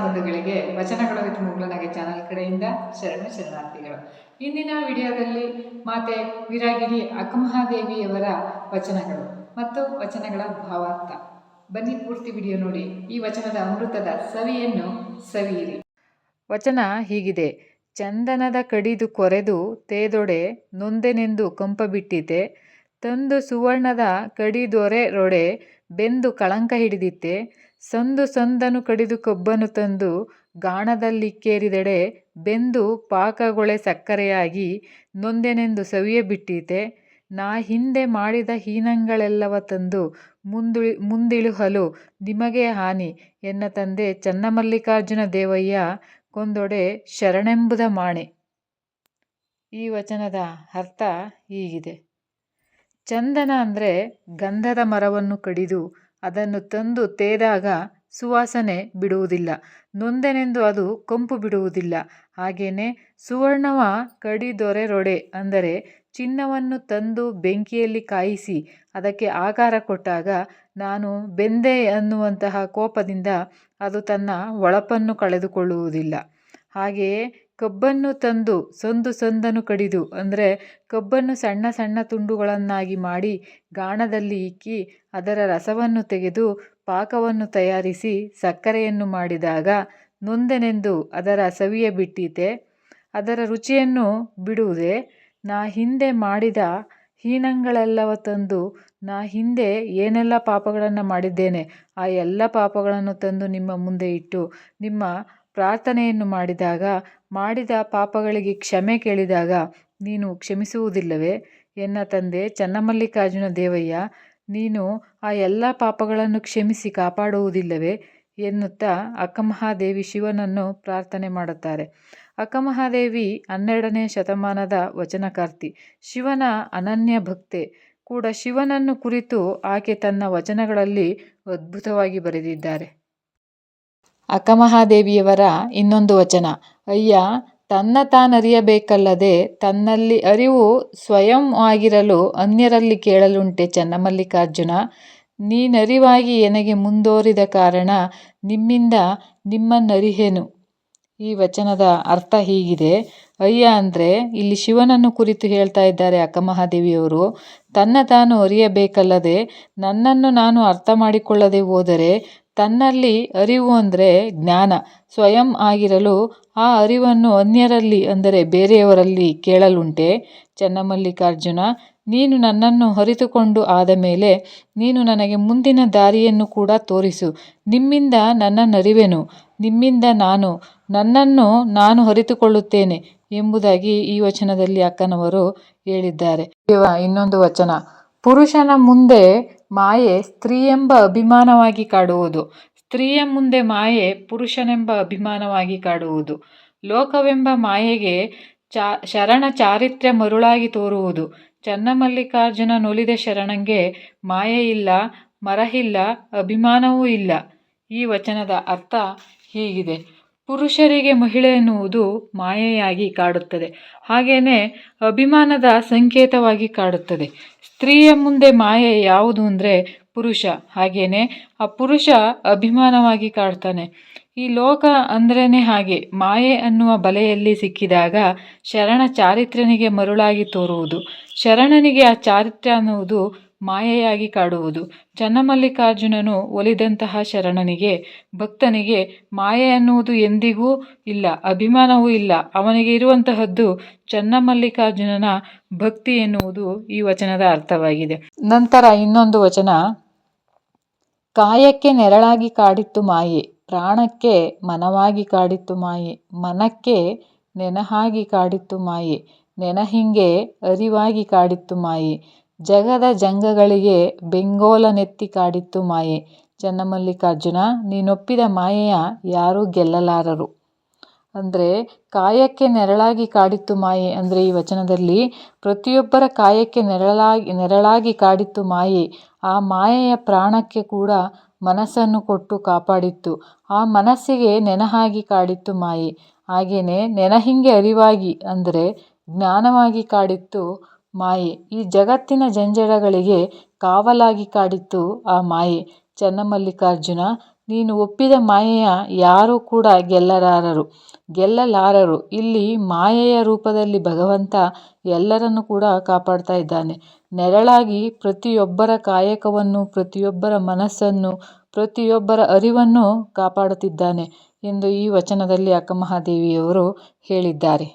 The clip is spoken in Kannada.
ಬಂಧುಗಳಿಗೆ ವಚನಗಳು ವಿತ್ ಮುಗ್ಲನಗೆ ಚಾನಲ್ ಕಡೆಯಿಂದ ಶರಣಾರ್ಥಿಗಳು. ಇಂದಿನ ವಿಡಿಯೋದಲ್ಲಿ ಮಾತೆ ವಿರಾಗಿಣಿ ಅಕ್ಕಮಹಾದೇವಿಯವರ ವಚನಗಳು ಮತ್ತು ವಚನಗಳ ಭಾವಾರ್ಥ. ಬನ್ನಿ ಪೂರ್ತಿ ವಿಡಿಯೋ ನೋಡಿ, ಈ ವಚನದ ಅಮೃತದ ಸವಿಯನ್ನು ಸವಿಯಿರಿ. ವಚನ ಹೀಗಿದೆ: ಚಂದನದ ಕಡಿದು ಕೊರೆದು ತೇದೊಡೆ ನೊಂದೆನೆಂದು ಕಂಪಬಿಟ್ಟಿತೆ, ತಂದು ಸುವರ್ಣದ ಕಡಿದೊರೆ ರೊಡೆ ಬೆಂದು ಕಳಂಕ ಹಿಡಿದಿತ್ತೆ, ಸಂದು ಸಂದನು ಕಡಿದು ಕೊಬ್ಬನು ತಂದು ಗಾಣದಲ್ಲಿಕ್ಕೇರಿದೆಡೆ ಬೆಂದು ಪಾಕಗೊಳೆ ಸಕ್ಕರೆಯಾಗಿ ನೊಂದೆನೆಂದು ಸವಿಯ ಬಿಟ್ಟೀತೆ, ನಾ ಹಿಂದೆ ಮಾಡಿದ ಹೀನಂಗಳೆಲ್ಲವ ತಂದು ಮುಂದಿಳುಹಲು ನಿಮಗೆ ಹಾನಿ ಎನ್ನ ತಂದೆ ಚನ್ನಮಲ್ಲಿಕಾರ್ಜುನ ದೇವಯ್ಯ ಕೊಂದೊಡೆ ಶರಣೆಂಬುದ ಮಾಣೆ. ಈ ವಚನದ ಅರ್ಥ ಹೀಗಿದೆ: ಚಂದನ ಅಂದರೆ ಗಂಧದ ಮರವನ್ನು ಕಡಿದು ಅದನ್ನು ತಂದು ತೇದಾಗ ಸುವಾಸನೆ ಬಿಡುವುದಿಲ್ಲ, ನೊಂದೆನೆಂದು ಅದು ಕಂಪು ಬಿಡುವುದಿಲ್ಲ. ಹಾಗೆಯೇ ಸುವರ್ಣವ ಕಡಿದೊರೆ ರೊಡೆ ಅಂದರೆ ಚಿನ್ನವನ್ನು ತಂದು ಬೆಂಕಿಯಲ್ಲಿ ಕಾಯಿಸಿ ಅದಕ್ಕೆ ಆಕಾರ ಕೊಟ್ಟಾಗ ನಾನು ಬೆಂದೆ ಅನ್ನುವಂತಹ ಕೋಪದಿಂದ ಅದು ತನ್ನ ಹೊಳಪನ್ನು ಕಳೆದುಕೊಳ್ಳುವುದಿಲ್ಲ. ಹಾಗೆಯೇ ಕಬ್ಬನ್ನು ತಂದು ಸಂದನು ಕಡಿದು ಅಂದರೆ ಕಬ್ಬನ್ನು ಸಣ್ಣ ಸಣ್ಣ ತುಂಡುಗಳನ್ನಾಗಿ ಮಾಡಿ ಗಾಣದಲ್ಲಿ ಇಕ್ಕಿ ಅದರ ರಸವನ್ನು ತೆಗೆದು ಪಾಕವನ್ನು ತಯಾರಿಸಿ ಸಕ್ಕರೆಯನ್ನು ಮಾಡಿದಾಗ ನೊಂದೆನೆಂದು ಅದರ ಸವಿಯ ಬಿಟ್ಟೀತೆ, ಅದರ ರುಚಿಯನ್ನು ಬಿಡುವುದೇ. ನಾ ಹಿಂದೆ ಮಾಡಿದ ಹೀನಂಗಳೆಲ್ಲವ ತಂದು, ನಾ ಹಿಂದೆ ಏನೆಲ್ಲ ಪಾಪಗಳನ್ನು ಮಾಡಿದ್ದೇನೆ ಆ ಎಲ್ಲ ಪಾಪಗಳನ್ನು ತಂದು ನಿಮ್ಮ ಮುಂದೆ ಇಟ್ಟು ನಿಮ್ಮ ಪ್ರಾರ್ಥನೆಯನ್ನು ಮಾಡಿದಾಗ, ಮಾಡಿದ ಪಾಪಗಳಿಗೆ ಕ್ಷಮೆ ಕೇಳಿದಾಗ ನೀನು ಕ್ಷಮಿಸುವುದಿಲ್ಲವೇ ಎನ್ನ ತಂದೆ ಚನ್ನಮಲ್ಲಿಕಾರ್ಜುನ ದೇವಯ್ಯ, ನೀನು ಆ ಎಲ್ಲ ಪಾಪಗಳನ್ನು ಕ್ಷಮಿಸಿ ಕಾಪಾಡುವುದಿಲ್ಲವೇ ಎನ್ನುತ್ತಾ ಅಕ್ಕಮಹಾದೇವಿ ಶಿವನನ್ನು ಪ್ರಾರ್ಥನೆ ಮಾಡುತ್ತಾರೆ. ಅಕ್ಕಮಹಾದೇವಿ 12ನೇ ಶತಮಾನದ ವಚನಕಾರ್ತಿ, ಶಿವನ ಅನನ್ಯ ಭಕ್ತೆ ಕೂಡ. ಶಿವನನ್ನು ಕುರಿತು ಆಕೆ ತನ್ನ ವಚನಗಳಲ್ಲಿ ಅದ್ಭುತವಾಗಿ ಬರೆದಿದ್ದಾರೆ. ಅಕ್ಕಮಹಾದೇವಿಯವರ ಇನ್ನೊಂದು ವಚನ: ಅಯ್ಯ, ತನ್ನ ತಾನರಿಯಬೇಕಲ್ಲದೆ ತನ್ನಲ್ಲಿ ಅರಿವು ಸ್ವಯಂ ಆಗಿರಲು ಅನ್ಯರಲ್ಲಿ ಕೇಳಲುಂಟೆ ಚನ್ನಮಲ್ಲಿಕಾರ್ಜುನ, ನೀನರಿವಾಗಿ ಎನಗೆ ಮುಂದೋರಿದ ಕಾರಣ ನಿಮ್ಮಿಂದ ನಿಮ್ಮನ್ನರಿಹೆನು. ಈ ವಚನದ ಅರ್ಥ ಹೀಗಿದೆ: ಅಯ್ಯ ಅಂದರೆ ಇಲ್ಲಿ ಶಿವನನ್ನು ಕುರಿತು ಹೇಳ್ತಾ ಇದ್ದಾರೆ ಅಕ್ಕಮಹಾದೇವಿಯವರು. ತನ್ನ ತಾನು ಅರಿಯಬೇಕಲ್ಲದೆ ನನ್ನನ್ನು ನಾನು ಅರ್ಥ ಮಾಡಿಕೊಳ್ಳದೆ ಹೋದರೆ, ತನ್ನಲ್ಲಿ ಅರಿವು ಅಂದರೆ ಜ್ಞಾನ ಸ್ವಯಂ ಆಗಿರಲು ಆ ಅರಿವನ್ನು ಅನ್ಯರಲ್ಲಿ ಅಂದರೆ ಬೇರೆಯವರಲ್ಲಿ ಕೇಳಲುಂಟೆ. ಚನ್ನಮಲ್ಲಿಕಾರ್ಜುನ, ನೀನು ನನ್ನನ್ನು ಅರಿತುಕೊಂಡು ಆದ ಮೇಲೆ ನೀನು ನನಗೆ ಮುಂದಿನ ದಾರಿಯನ್ನು ಕೂಡ ತೋರಿಸು. ನಿಮ್ಮಿಂದ ನನ್ನನ್ನರಿವೆನು, ನಿಮ್ಮಿಂದ ನನ್ನನ್ನು ನಾನು ಅರಿತುಕೊಳ್ಳುತ್ತೇನೆ ಎಂಬುದಾಗಿ ಈ ವಚನದಲ್ಲಿ ಅಕ್ಕನವರು ಹೇಳಿದ್ದಾರೆ. ಇನ್ನೊಂದು ವಚನ: ಪುರುಷನ ಮುಂದೆ ಮಾಯೆ ಸ್ತ್ರೀಯೆಂಬ ಅಭಿಮಾನವಾಗಿ ಕಾಡುವುದು, ಸ್ತ್ರೀಯ ಮುಂದೆ ಮಾಯೆ ಪುರುಷನೆಂಬ ಅಭಿಮಾನವಾಗಿ ಕಾಡುವುದು, ಲೋಕವೆಂಬ ಮಾಯೆಗೆ ಶರಣ ಚಾರಿತ್ರ್ಯ ಮರುಳಾಗಿ ತೋರುವುದು. ಚನ್ನಮಲ್ಲಿಕಾರ್ಜುನ ನೊಲಿದ ಶರಣಂಗೆ ಮಾಯೆ ಇಲ್ಲ, ಮರಹಿಲ್ಲ, ಅಭಿಮಾನವೂ ಇಲ್ಲ. ಈ ವಚನದ ಅರ್ಥ ಹೀಗಿದೆ: ಪುರುಷರಿಗೆ ಮಹಿಳೆ ಎನ್ನುವುದು ಮಾಯೆಯಾಗಿ ಕಾಡುತ್ತದೆ, ಹಾಗೆಯೇ ಅಭಿಮಾನದ ಸಂಕೇತವಾಗಿ ಕಾಡುತ್ತದೆ. ಸ್ತ್ರೀಯ ಮುಂದೆ ಮಾಯೆ ಯಾವುದು ಅಂದರೆ ಪುರುಷ, ಹಾಗೆಯೇ ಆ ಪುರುಷ ಅಭಿಮಾನವಾಗಿ ಕಾಡ್ತಾನೆ. ಈ ಲೋಕ ಅಂದ್ರೇ ಹಾಗೆ, ಮಾಯೆ ಅನ್ನುವ ಬಲೆಯಲ್ಲಿ ಸಿಕ್ಕಿದಾಗ ಶರಣ ಚಾರಿತ್ರ್ಯನಿಗೆ ಮರುಳಾಗಿ ತೋರುವುದು, ಶರಣನಿಗೆ ಆ ಚಾರಿತ್ರ್ಯ ಅನ್ನುವುದು ಮಾಯೆಯಾಗಿ ಕಾಡುವುದು. ಚನ್ನಮಲ್ಲಿಕಾರ್ಜುನನು ಒಲಿದಂತಹ ಶರಣನಿಗೆ, ಭಕ್ತನಿಗೆ ಮಾಯೆ ಅನ್ನುವುದು ಎಂದಿಗೂ ಇಲ್ಲ, ಅಭಿಮಾನವೂ ಇಲ್ಲ. ಅವನಿಗೆ ಇರುವಂತಹದ್ದು ಚನ್ನಮಲ್ಲಿಕಾರ್ಜುನನ ಭಕ್ತಿ ಎನ್ನುವುದು ಈ ವಚನದ ಅರ್ಥವಾಗಿದೆ. ನಂತರ ಇನ್ನೊಂದು ವಚನ: ಕಾಯಕ್ಕೆ ನೆರಳಾಗಿ ಕಾಡಿತ್ತು ಮಾಯೆ, ಪ್ರಾಣಕ್ಕೆ ಮನವಾಗಿ ಕಾಡಿತ್ತು ಮಾಯೆ, ಮನಕ್ಕೆ ನೆನಹಾಗಿ ಕಾಡಿತ್ತು ಮಾಯೆ, ನೆನಹಿಂಗೆ ಅರಿವಾಗಿ ಕಾಡಿತ್ತು ಮಾಯೆ, ಜಗದ ಜಂಗಗಳಿಗೆ ಬೆಂಗೋಲನೆತ್ತಿ ಕಾಡಿತ್ತು ಮಾಯೆ. ಚನ್ನಮಲ್ಲಿಕಾರ್ಜುನ, ನೀನೊಪ್ಪಿದ ಮಾಯೆಯ ಯಾರೂ ಗೆಲ್ಲಲಾರರು. ಅಂದರೆ ಕಾಯಕ್ಕೆ ನೆರಳಾಗಿ ಕಾಡಿತ್ತು ಮಾಯೆ ಅಂದರೆ ಈ ವಚನದಲ್ಲಿ ಪ್ರತಿಯೊಬ್ಬರ ಕಾಯಕ್ಕೆ ನೆರಳಾಗಿ ಕಾಡಿತ್ತು ಮಾಯೆ. ಆ ಮಾಯೆಯ ಪ್ರಾಣಕ್ಕೆ ಕೂಡ ಮನಸ್ಸನ್ನು ಕೊಟ್ಟು ಕಾಪಾಡಿತ್ತು, ಆ ಮನಸ್ಸಿಗೆ ನೆನಹಾಗಿ ಕಾಡಿತ್ತು ಮಾಯೆ. ಹಾಗೆಯೇ ನೆನಹಿಂಗೆ ಅರಿವಾಗಿ ಅಂದರೆ ಜ್ಞಾನವಾಗಿ ಕಾಡಿತ್ತು ಮಾಯೆ. ಈ ಜಗತ್ತಿನ ಜಂಜಡಗಳಿಗೆ ಕಾವಲಾಗಿ ಕಾಡಿತ್ತು ಆ ಮಾಯೆ. ಚನ್ನಮಲ್ಲಿಕಾರ್ಜುನ, ನೀನು ಒಪ್ಪಿದ ಮಾಯೆಯ ಯಾರೂ ಕೂಡ ಗೆಲ್ಲಲಾರರು. ಇಲ್ಲಿ ಮಾಯೆಯ ರೂಪದಲ್ಲಿ ಭಗವಂತ ಎಲ್ಲರನ್ನು ಕೂಡ ಕಾಪಾಡ್ತಾ ಇದ್ದಾನೆ. ನೆರಳಾಗಿ ಪ್ರತಿಯೊಬ್ಬರ ಕಾಯಕವನ್ನು, ಪ್ರತಿಯೊಬ್ಬರ ಮನಸ್ಸನ್ನು, ಪ್ರತಿಯೊಬ್ಬರ ಅರಿವನ್ನು ಕಾಪಾಡುತ್ತಿದ್ದಾನೆ ಎಂದು ಈ ವಚನದಲ್ಲಿ ಅಕ್ಕಮಹಾದೇವಿಯವರು ಹೇಳಿದ್ದಾರೆ.